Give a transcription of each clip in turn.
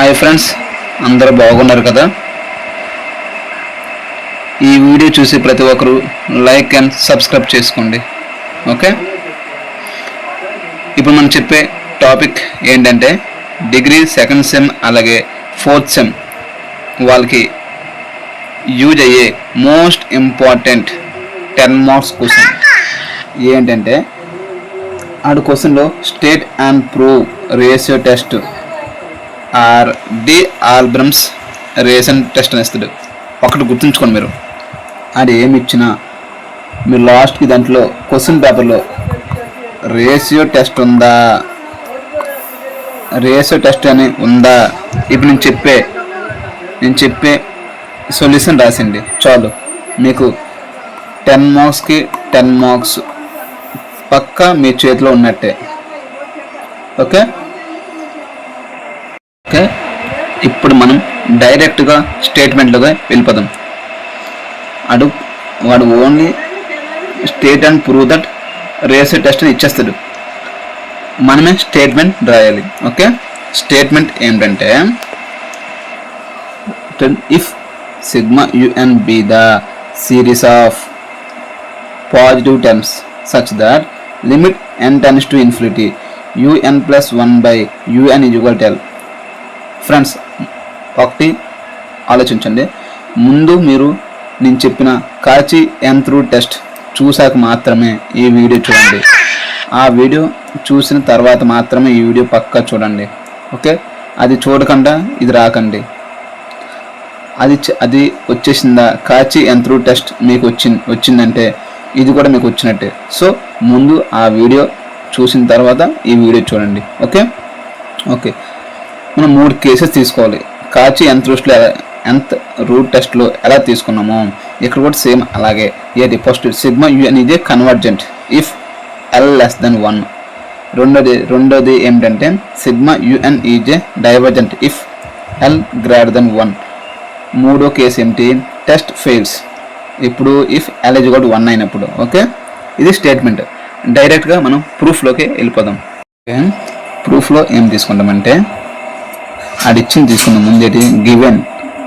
Hi friends, అందరూ బాగున్నారు కదా. ఈ వీడియో చూసి ప్రతి ఒక్కరు లైక్ అండ్ సబ్స్క్రైబ్ చేసుకోండి. ఓకే, ఇప్పుడు మనం చెప్పే టాపిక్ ఏంటంటే డిగ్రీ సెకండ్ సెమ్ అలాగే ఫోర్త్ సెమ్ వాళ్ళకి యూజ్ అయ్యే మోస్ట్ ఇంపార్టెంట్ 10 మార్క్స్ క్వశ్చన్ ఏంటంటే ఆడు క్వశ్చన్లో state and prove ratio test or D Alembert's రేషన్ టెస్ట్ అని ఇస్తాడు. ఒకటి గుర్తుంచుకోండి, మీరు అది ఏమి ఇచ్చినా మీరు లాస్ట్కి దాంట్లో క్వశ్చన్ పేపర్లో రేషియో టెస్ట్ ఉందా, రేషియో టెస్ట్ అని ఉందా, ఇప్పుడు నేను చెప్పే సొల్యూషన్ రాసిండి చాలు. మీకు 10 మార్క్స్కి 10 మార్క్స్ పక్కా మీ చేతిలో ఉన్నట్టే. ఓకే, ఇప్పుడు మనం డైరెక్ట్గా స్టేట్మెంట్లుగా వెళ్ళిపోదాం. వాడు only state and prove that ratio test ఇచ్చేస్తాడు, మనమే స్టేట్మెంట్ రాయాలి. ఓకే, స్టేట్మెంట్ ఏంటంటే if sigma UN be the series of positive terms such that limit n tends to infinity UN plus 1 by UN is equal to L. Friends, ఒకటి ఆలోచించండి. ముందు మీరు నేను చెప్పిన కాచి nth రూట్ టెస్ట్ చూసాక మాత్రమే ఈ వీడియో చూడండి. ఆ వీడియో చూసిన తర్వాత మాత్రమే ఈ వీడియో పక్కా చూడండి. ఓకే, అది చూడకుండా ఇది రాకండి. అది వచ్చేసిందా, కాచి nth రూట్ టెస్ట్ మీకు వచ్చిందంటే ఇది కూడా మీకు వచ్చినట్టే. సో ముందు ఆ వీడియో చూసిన తర్వాత ఈ వీడియో చూడండి. ఓకే ఓకే మనం 3 కేసెస్ తీసుకోవాలి. కాచి nth రూట్ టెస్ట్లో ఎలా తీసుకున్నామో ఇక్కడ కూడా సేమ్ అలాగే. ఏది ఫస్ట్ సిగ్మా UN ఇదే convergent if L less than 1. రెండోది ఏమిటంటే sigma UN is divergent if L greater than 1. మూడో కేసు ఏమిటి, టెస్ట్ ఫెయిల్స్ ఇప్పుడు if L is equal to 1 అయినప్పుడు. ఓకే, ఇది స్టేట్మెంట్. డైరెక్ట్గా మనం ప్రూఫ్లోకి వెళ్ళిపోదాం. ఓకే, ప్రూఫ్లో ఏం తీసుకుంటామంటే అది ఇచ్చింది తీసుకుందాం. ముందేటి given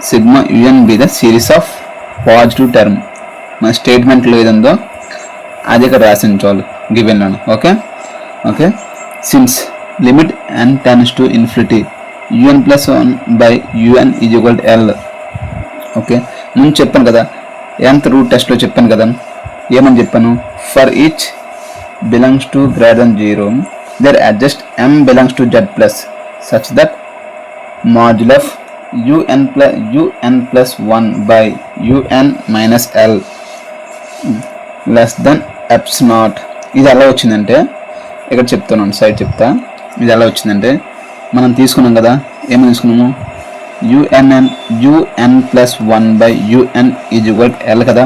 sigma UN be the series of positive term. మన స్టేట్మెంట్లో ఏదందో అది ఇక్కడ రాసించాలి గివెన్లోను. Okay okay since limit n tends to infinity UN plus 1 by UN is equal to L. Okay, ముందు చెప్పాను కదా, nth రూట్ టెస్ట్లో చెప్పాను కదా, ఏమని చెప్పాను, for each belongs to greater than 0 there adjust m belongs to z plus such that modulus of UN plus 1 by UN minus L less than epsilon. ఇది ఎలా వచ్చిందంటే ఇక్కడ చెప్తున్నాను, సైడ్ చెప్తా. ఇది ఎలా వచ్చిందంటే మనం తీసుకున్నాం కదా, ఏమని తీసుకున్నాము, UN plus 1 by UN is equal to L కదా,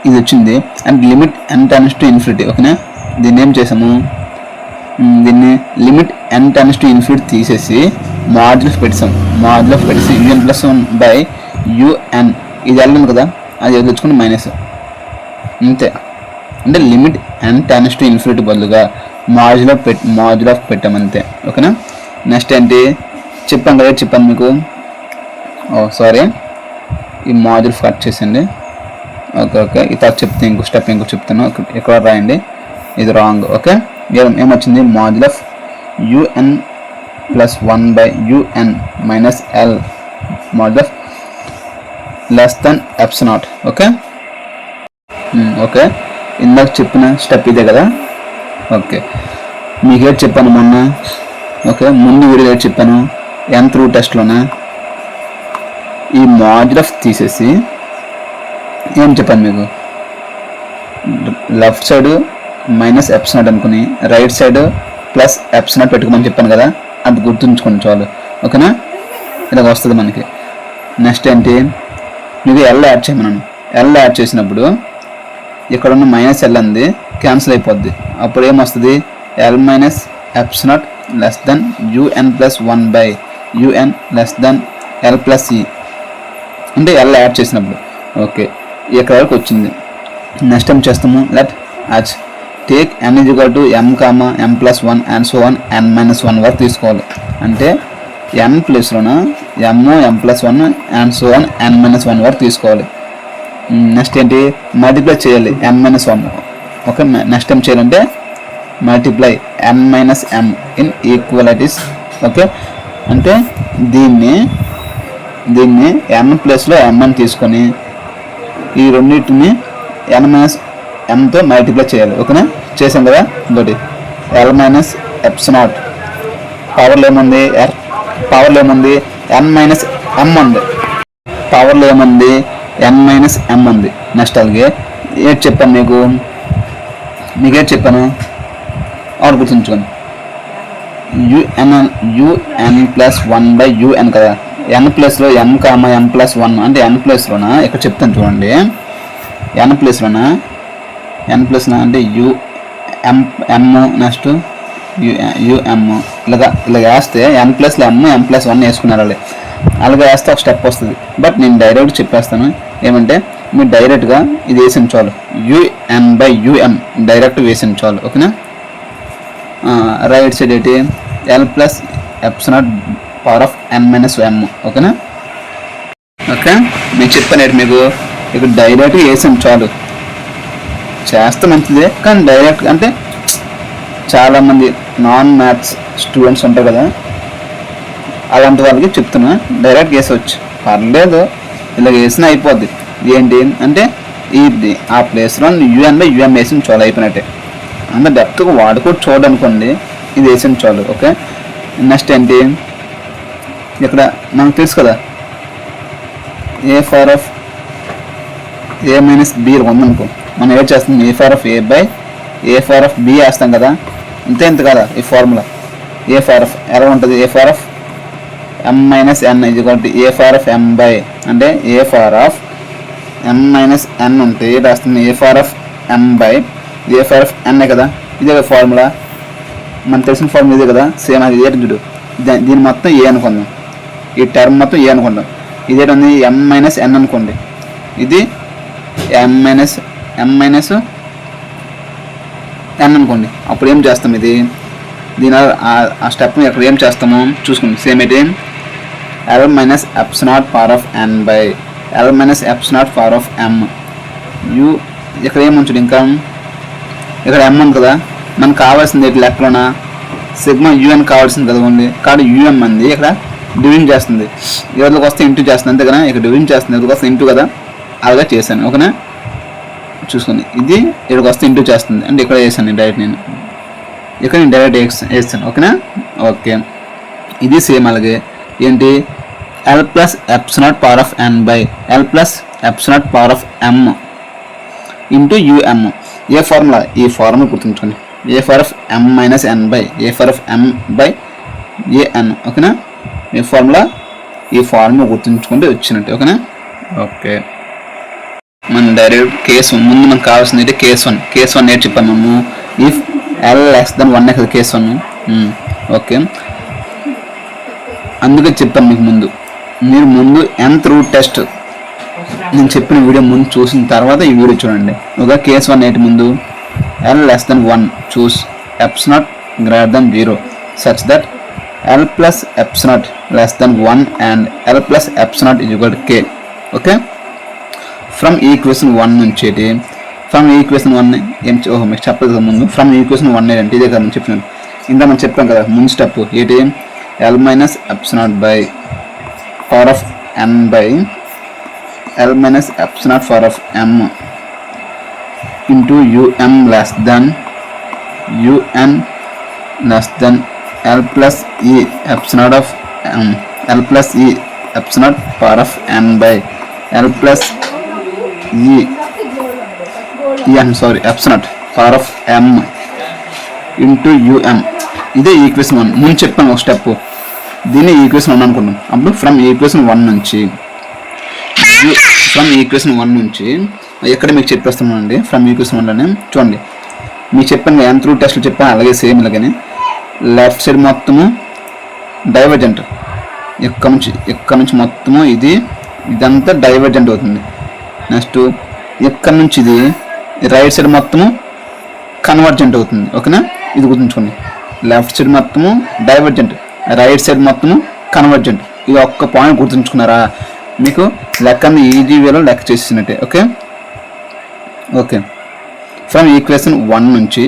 ఇది వచ్చింది. And limit n tends to infinity. ఓకేనా, దీన్ని ఏం చేసాము, దీన్ని limit n tends to infinity తీసేసి మాడ్యులస్ పెట్టాం. మాడ్యులస్ పెట్టేసి UN plus 1 by UN ఇది L ఉంది కదా, అది తెచ్చుకుని మైనస్ అంతే. అంటే limit n tends to infinity బదులుగా మాడ్యుల్ ఆఫ్ పెట్టామంతే. ఓకేనా, నెక్స్ట్ ఏంటి చెప్పాను మీకు, సారీ ఈ మాడ్యుల్ కట్ చేసండి. ఓకే ఈ తర్వాత చెప్తే ఇంకో స్టెప్ చెప్తాను, ఇక్కడ రాయండి, ఇది రాంగ్. ఓకే, ఏమొచ్చింది, module of UN plus 1 by UN minus L module of less than epsilon. Okay okay ఇందాక చెప్పిన స్టెప్ ఇదే కదా. ఓకే, మీకు ఏది చెప్పాను మొన్న, ఓకే ముందు వీడియో ఏది చెప్పాను, nth రూట్ టెస్ట్లోనే ఈ మాడ్యుల్ ఆఫ్ తీసేసి ఏం చెప్పాను మీకు, లెఫ్ట్ సైడ్ మైనస్ epsilon అనుకుని రైట్ సైడ్ ప్లస్ epsilon పెట్టుకోమని చెప్పాను కదా, అది గుర్తుంచుకోండి చాలు. ఓకేనా, ఇలాగ వస్తుంది మనకి. నెక్స్ట్ ఏంటి, మీకు L యాడ్ చేయమన్నాను. L యాడ్ చేసినప్పుడు ఇక్కడ ఉన్న మైనస్ L అంది క్యాన్సిల్ అయిపోద్ది. అప్పుడు ఏమొస్తుంది, L minus epsilon less than UN plus 1 by UN less than L plus E అంటే L యాడ్ చేసినప్పుడు. ఓకే, ఇక్కడ వరకు వచ్చింది. నెక్స్ట్ ఏం చేస్తాము, let h take n is equal to m, m plus 1 and so on n minus 1 వరకు తీసుకోవాలి. అంటే n ప్లేస్లోన m+1 and so on n-1 వరకు తీసుకోవాలి. నెక్స్ట్ ఏంటి మల్టిప్లై చేయాలి n-1. ఓకే, నెక్స్ట్ టైం చేయాలంటే multiply n-m in equalities. Okay, అంటే దీన్ని n ప్లేస్లో m అని తీసుకొని ఈ రెండింటిని n-mతో మల్టిప్లై చేయాలి. ఓకేనా, చేసాం కదా. ఇంకోటి L-ε0 పవర్లో ఏముంది n-m ఉంది. పవర్లో ఏముంది n-m ఉంది. నెక్స్ట్ అలాగే ఏది చెప్పాను మీకేది చెప్పాను అవును గుర్తుంచుకోండి. un+1/un కదా. n ప్లేస్లో m+1 అంటే n ప్లేస్లోన ఇక్కడ చెప్తాను చూడండి. n ప్లేస్లోన అంటే m నెక్స్ట్ um ఇలాగ వేస్తే n ప్లస్లో m+1 వేసుకున్నారు. అలాగే వేస్తే ఒక స్టెప్ వస్తుంది. బట్ నేను డైరెక్ట్ చెప్పేస్తాను. ఏమంటే మీరు డైరెక్ట్గా ఇది వేసిన చాలు, un/um డైరెక్ట్ వేసిన చాలు. ఓకేనా, రైట్ సైడ్ ఏంటి L+ε0n-m. ఓకేనా. ఓకే, మీకు చెప్పాను మీకు ఇక్కడ డైరెక్ట్గా వేసాం చాలు. చేస్తే మంచిదే, కానీ డైరెక్ట్ అంటే చాలామంది నాన్ మ్యాథ్స్ స్టూడెంట్స్ ఉంటారు కదా, అలాంటి వాళ్ళకి చెప్తున్నా డైరెక్ట్ వేసవచ్చు, పర్లేదు. ఇలా వేసినా అయిపోద్ది. ఏంటి అంటే ఇది ఆ ప్లేస్లో un/um వేసిన చాలు, అయిపోయినట్టే. అంత డెప్త్గా వాడుకోవచ్చు చూడనుకోండి, ఇది వేసిన చాలు. ఓకే, నెక్స్ట్ ఏంటి ఇక్కడ మనకు తెలుసు కదా a⁴b ఉందనుకో, మనం ఏం చేస్తాం a⁴a/b వేస్తాం కదా. ఇంత కదా ఈ ఫార్ములా. ఎలా ఉంటుంది a⁴m-n a⁴m అంటే a⁴m-n ఉంటే రాస్తుంది a⁴m/a⁴n కదా. ఇదే ఫార్ములా, మనకు తెలిసిన ఫార్ములా ఇదే కదా. సేమ్ అది ఇదే చూడు. దీని మొత్తం ఏ అనుకుందాం, ఈ టర్మ్ మొత్తం ఏ అనుకుందాం. ఇదేంటి m-n అనుకోండి. ఇది m-n అనుకోండి. అప్పుడు ఏం చేస్తాం, దీని ఆ స్టెప్ని అక్కడ ఏం చేస్తామో చూసుకోండి. సేమ్ ఏంటి L-ε0n/L-ε0m ఇక్కడ ఏముంచుడు, ఇంకా ఇక్కడ m ఉంది కదా. మనకు కావాల్సింది లెక్కలోన సిగ్మా un కావాల్సింది కదా ఉంది. కాబట్టి um అంది ఇక్కడ డివిజన్ చేస్తుంది, ఎవరికి వస్తే ఇంటూ చేస్తుంది, అంతే కదా. ఇక్కడ డివిజన్ చేస్తుంది, ఎవరికి వస్తే ఇంటూ కదా. అలాగే చేశాను. ఓకేనా, చూసుకోండి. ఇది ఇక్కడికి వస్తే ఇంటూ చేస్తుంది అంటే ఇక్కడ వేసాను డైరెక్ట్, నేను ఇక్కడ డైరెక్ట్ వేస్తాను. ఓకేనా. ఓకే, ఇది సేమ్ అలాగే ఏంటి L+ε0n/L+ε0m ఇంటూ um. ఏ ఫార్ములా, ఈ ఫార్ములా గుర్తుంచుకోండి. a⁴m-n/a⁴m/an. ఓకేనా, ఈ ఫార్ములా గుర్తుంచుకుంటే వచ్చినట్టు. ఓకేనా. ఓకే, మనం డైరెక్ట్ కేస్ ముందు మనకు కావాల్సింది అయితే కేస్ వన్ ఏంటి చెప్పాము మనము. ఇఫ్ L<1 కదా కేస్ 1. ఓకే, అందుకే చెప్పాను మీకు మీరు ముందు nth రూట్ టెస్ట్ నేను చెప్పిన వీడియో ముందు చూసిన తర్వాత ఈ వీడియో చూడండి. ఒక కేస్ 1 ఏంటి ముందు L<1 choose ε0 such that L+ε0 and L+ε0 k. Okay, from equation 1 నుంచి ఈక్వేషన్ 1 మీకు చెప్పలేదు కదా ముందు. ఫ్రమ్ ఈక్వేషన్ 1 ఏంటంటే ఇదే కదా మనం చెప్పినాను. ఇందా మనం చెప్పాం కదా ముందు స్టెప్ ఏంటి L-ε0n/L-ε0m into um less than L+ε0m into um. ఇదే ఈక్వేషన్ 1 ముందు చెప్పాను ఒక స్టెప్. దీన్ని ఈక్వేషన్ 1 అనుకున్నాం. అప్పుడు ఫ్రమ్ ఈక్వేషన్ 1 నుంచి ఎక్కడ మీకు చెప్పేస్తున్నానండి. ఫ్రమ్ ఈక్వేషన్ 1లోనే చూడండి, మీకు చెప్పాను nth రూట్ టెస్ట్లు చెప్పాను. అలాగే సేమ్ ఇలాగని లెఫ్ట్ సైడ్ మొత్తము డైవర్జెంట్, ఇక్కడ నుంచి మొత్తము ఇదంతా డైవర్జెంట్ అవుతుంది. నెక్స్ట్ ఇక్కడ నుంచి ఇది రైట్ సైడ్ మొత్తము కన్వర్జెంట్ అవుతుంది. ఓకేనా, ఇది గుర్తుంచుకోండి. లెఫ్ట్ సైడ్ మొత్తము డైవర్జెంట్, రైట్ సైడ్ మొత్తము కన్వర్జెంట్. ఇది ఒక్క పాయింట్ గుర్తుంచుకున్నారా, మీకు లెక్కని ఈజీ వేలో లెక్క చేసినట్టే. Okay okay. ఫ్రమ్ ఈక్వేషన్ 1 నుంచి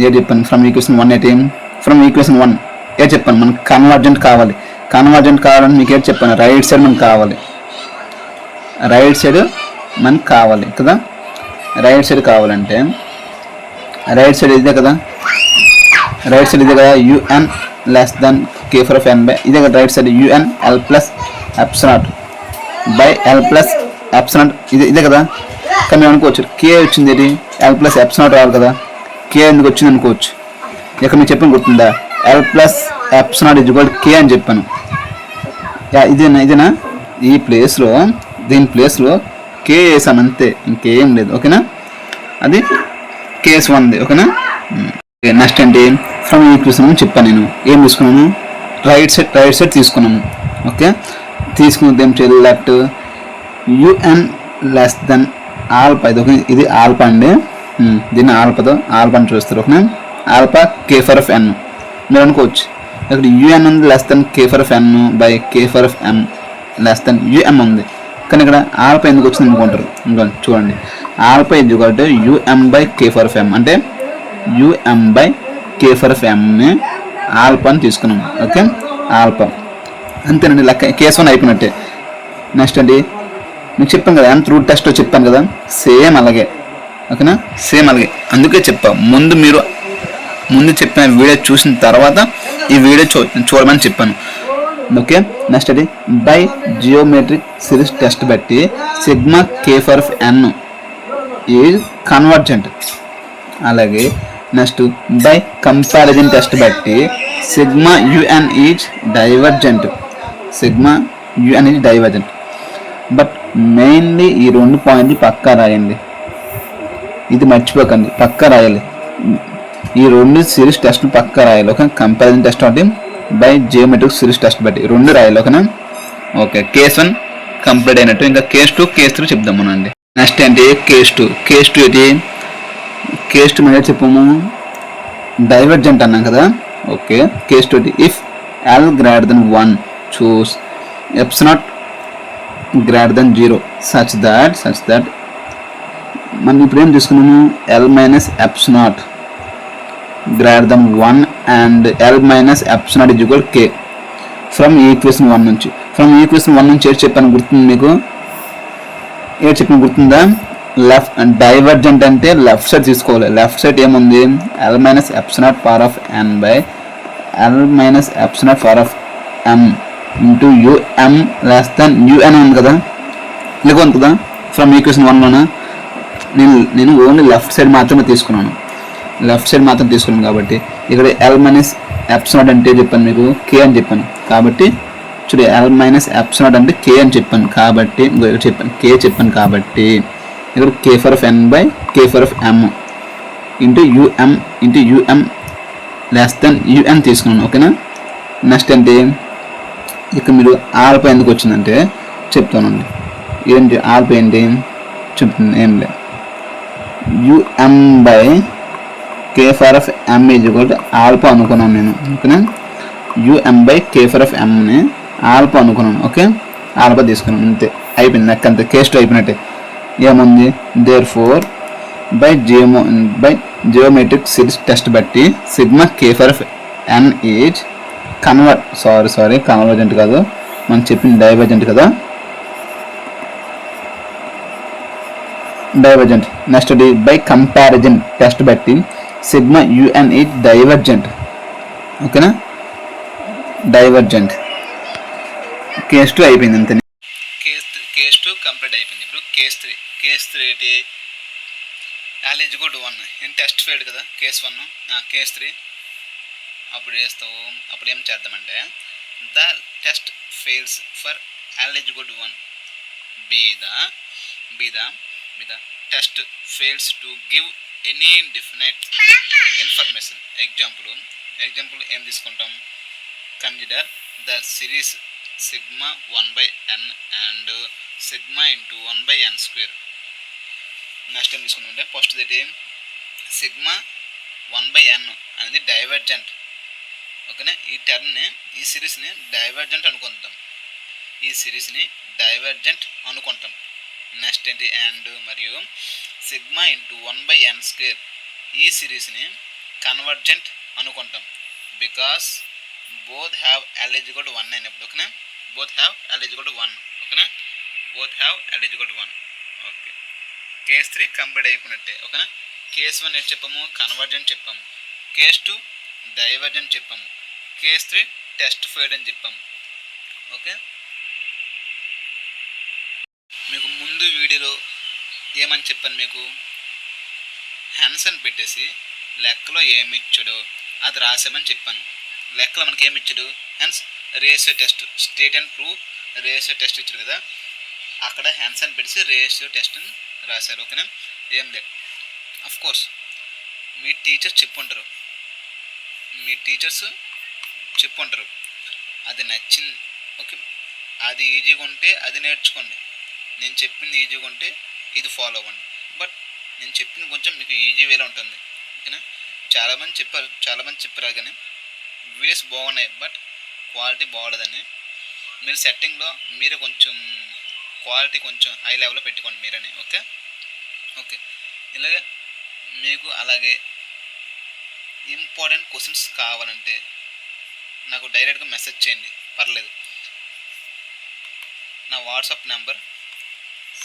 ఏ చెప్పాను, ఫ్రమ్ ఈక్వేషన్ 1 ఏంటి, ఫ్రమ్ ఈక్వేషన్ 1 ఏ చెప్పాను, మనకు కన్వర్జెంట్ కావాలి. కన్వర్జెంట్ కావాలని మీకు ఏంటి చెప్పాను, రైట్ సైడ్ మనకు కావాలి, రైట్ సైడ్ మనకు కావాలి కదా. రైట్ సైడ్ కావాలంటే రైట్ సైడ్ ఇదే కదా, రైట్ సైడ్ ఇదే కదా, u n less than k for of n by, ఇదే కదా right side, u n l plus epsilon by l plus epsilon, ఇదే కదా. కానీ మేము అనుకోవచ్చు కే వచ్చింది ఏంటి, ఎల్ ప్లస్ ఎప్సిలాన్ రావాలి కదా, కే ఎందుకు వచ్చింది అనుకోవచ్చు. ఇక్కడ మీకు చెప్పిన గుర్తుందా, L plus epsilon is equal k అని చెప్పాను. ఇదేనా ఈ ప్లేస్లో, దీని ప్లేస్లో కే వేసాను అంతే, ఇంకేం లేదు. ఓకేనా, అది కేస్ 1ది. ఓకేనా. నెక్స్ట్ ఏంటి, ఫ్రమ్ ఈక్వేషన్ చెప్పాను నేను, ఏం తీసుకున్నాను, రైట్ సైడ్ తీసుకున్నాము. ఓకే, తీసుకున్నది ఏం చేయాలి, left u n less than alpha, ఇది ఓకే, ఇది ఆల్ఫా అండి, దీన్ని ఆల్ఫా అని చూస్తారు. ఓకేనా, alpha k for of n మీరు అనుకోవచ్చు. ఇక్కడ యుఎన్ ఉంది less than k for of n by k for of m less than u m ఉంది. కానీ ఇక్కడ ఆల్ఫా ఎందుకు వచ్చింది అనుకుంటారు, చూడండి, ఆల్ఫా ఇది కాబట్టి u m by k for of m, అంటే u m by k for of ఎంని ఆల్ఫా అని తీసుకున్నాం. ఓకే, ఆల్ఫా అంతేనండి, లెక్క కేస్ 1 అయిపోయినట్టే. నెక్స్ట్ అండి మీకు చెప్పాను కదా, ఎంత రూట్ టెస్ట్లో చెప్పాను కదా, సేమ్ అలాగే. ఓకేనా, సేమ్ అలాగే, అందుకే చెప్పా ముందు చెప్పిన వీడియో చూసిన తర్వాత ఈ వీడియో చూడమని చెప్పాను. ఓకే, నెక్స్ట్ అది బై జియోమెట్రిక్ సిరీస్ టెస్ట్ బట్టి sigma k for of n is convergent. అలాగే నెక్స్ట్ బై కంపారిజన్ టెస్ట్ బట్టి sigma u n is divergent, sigma u n is divergent. But mainly ఈ 2 పాయింట్లు పక్కా రాయండి, ఇది మర్చిపోకండి, పక్కా రాయాలి. ఈ 2 సిరీస్ టెస్ట్లు పక్కా రాయాలి. ఓకే, కంపారిజన్ టెస్ట్ ఒకటి, బై జియోమెట్రిక్ సిరీస్ టెస్ట్ బట్టి 2 రాయాలి. ఓకేనా. ఓకే, కేస్ 1 కంప్లీట్ అయినట్టు. ఇంకా కేస్ 2 కేస్ 3 చెప్దాం మనం అండి. నెక్స్ట్ ఏంటి, కేస్ 2 ఏంటి, కేస్ 2 మీద చెప్పాము డైవర్జెంట్ అన్నాం కదా. Okay, case 2 if l greater than 1 choose epsilon greater than 0 such that మనం ఇప్పుడు ఏం తీసుకున్నాము, l minus epsilon greater than 1 and l minus epsilon is equal k. From equation 1 నుంచి, ఏం చెప్పాను గుర్తుంది మీకు, గుర్తుందా, లెఫ్ట్ డైవర్జెంట్ అంటే లెఫ్ట్ సైడ్ తీసుకోవాలి. లెఫ్ట్ సైడ్ ఏముంది, l minus epsilon power of n by l minus epsilon power of m into u m less than UN ఉంది కదా, ఇలాగ ఉంది కదా. ఫ్రమ్ ఈక్వేషన్ 1లోన నేను ఓన్లీ లెఫ్ట్ సైడ్ మాత్రమే తీసుకున్నాను, కాబట్టి ఇక్కడ ఎల్ మైనస్ ఎప్సిలాన్ అంటే చెప్పాను మీకు కే అని చెప్పాను. కాబట్టి చూడు, ఎల్ మైనస్ ఎప్సిలాన్ అంటే కే అని చెప్పాను, కాబట్టి కే చెప్పాను కాబట్టి ఇక్కడ k for of n by k for of m into u m less than u n తీసుకున్నాను. ఓకేనా. నెక్స్ట్ ఏంటి, ఇక మీరు ఆల్ఫా ఎందుకు వచ్చిందంటే చెప్తానండి, ఏంటి ఆల్ఫా ఏంటి చెప్తుంది, ఏం లేదు, u m by k for of m is equal to alpha అనుకున్నాను నేను. ఓకేనా, u m by k for of ఎంని ఆల్ఫా అనుకున్నాను. ఓకే, ఆల్ఫా తీసుకున్నాను అంతే, అయిపోయింది లెక్క అంతే, కేస్ 2 అయిపోయినట్టే. ఏముంది, therefore by geometric series test బట్టి sigma k for of n is convergent కాదు, మనం చెప్పింది డైవర్జెంట్ కదా, divergent. Next by comparison test బట్టి సిగ్మా యుఎన్ ఈజ్ డైవర్జెంట్. ఓకేనా, డైవర్జెంట్. కేస్ 2 అయిపోయింది అంతే, కేస్ 2 కంప్లీట్ అయిపోయింది. ఇప్పుడు కేస్ 3 ఏంటి, L is equal to 1 test failed కదా కేస్ 1. కేస్ 3 అప్పుడు ఏం చేద్దామంటే, the test fails for L is equal to 1 be the test fails to give any definite information. Example ఏం తీసుకుంటాం, consider the series sigma 1/n and sigma into 1/n². Next ఏం తీసుకుంటామంటే, first ఏంటి, sigma 1/n అనేది divergent. ఓకేనా. ఈ సిరీస్ని divergent అనుకుంటాం. ఈ సిరీస్ని divergent అనుకుంటాం. నెక్స్ట్ ఏంటి, అండ్ మరియు సిగ్మా ఇంటూ 1/n² ఈ సిరీస్ని కన్వర్జెంట్ అనుకుంటాం. బికాస్ బోత్ హ్యావ్ L = 1 అయినప్పుడు. ఓకేనా, బోత్ హ్యావ్ L = 1. ఓకేనా, both have L = 1. Okay, case 3 complete అయిపోయినట్టే. ఓకేనా, కేస్ 1 ఏంటి చెప్పాము, కన్వర్జెంట్ చెప్పాము. కేస్ 2 డైవర్జెంట్ చెప్పాము. కేస్ 3 టెస్ట్ ఫెయిల్డ్ అని చెప్పాము. ఓకే, మీకు ముందు వీడియోలో ఏమని చెప్పాను, మీకు హ్యాన్సన్ పెట్టేసి లెక్కలో ఏమి ఇచ్చాడో అది రాసామని చెప్పాను. లెక్కలో మనకి ఏమి ఇచ్చాడు, hence ratio test, state and prove ratio test ఇచ్చాడు కదా, అక్కడ హ్యాన్సన్ పెట్టేసి రేషియో టెస్ట్ని రాశారు. ఓకేనా, ఏం లేదు. అఫ్ కోర్స్ మీ టీచర్స్ చెప్పుంటారు, అది నచ్చింది. ఓకే, అది ఈజీగా ఉంటే అది నేర్చుకోండి. నేను చెప్పింది ఈజీగా ఉంటే ఇది ఫాలో అవ్వండి. బట్ నేను చెప్పింది కొంచెం మీకు ఈజీ వేలో ఉంటుంది. ఓకేనా, చాలామంది చెప్పారు కానీ వీడియోస్ బాగున్నాయి, బట్ క్వాలిటీ బాగోలేదని. మీరు సెట్టింగ్లో మీరే కొంచెం క్వాలిటీ కొంచెం హై లెవెల్లో పెట్టుకోండి మీరని. ఓకే, ఇలాగే మీకు అలాగే ఇంపార్టెంట్ క్వశ్చన్స్ కావాలంటే నాకు డైరెక్ట్గా మెసేజ్ చేయండి, పర్లేదు. నా వాట్సాప్ నెంబర్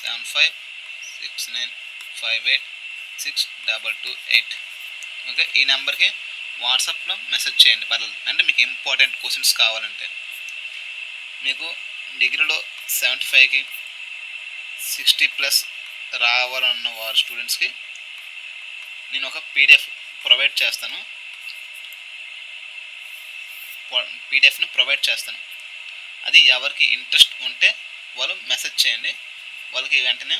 7569586228. ఓకే, ఈ నెంబర్కి వాట్సాప్లో మెసేజ్ చేయండి, పర్లేదు. అంటే మీకు ఇంపార్టెంట్ క్వశ్చన్స్ కావాలంటే. మీకు డిగ్రీలో 75కి 60+ రావాలన్న వారు స్టూడెంట్స్కి నేను ఒక పీడిఎఫ్ని ప్రొవైడ్ చేస్తాను. అది ఎవరికి ఇంట్రెస్ట్ ఉంటే వాళ్ళు మెసేజ్ చేయండి, వాళ్ళకి వెంటనే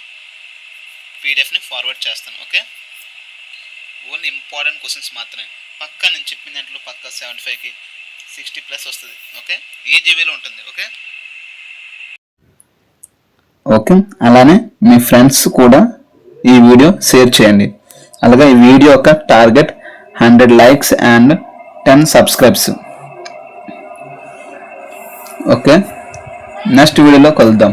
పీడిఎఫ్ని ఫార్వర్డ్ చేస్తాను. ఓకే, ఓన్లీ ఇంపార్టెంట్ క్వశ్చన్స్ మాత్రమే. పక్కా నేను చెప్పిన దాంట్లో పక్కా 75కి 60+ వస్తుంది. ఓకే, ఈజీ వేలో ఉంటుంది. ఓకే, అలానే మీ ఫ్రెండ్స్ కూడా ఈ వీడియో షేర్ చేయండి. అలాగే ఈ వీడియో యొక్క target 100 likes and 10 subscribes. Okay, next వీడియోలో కలుద్దాం.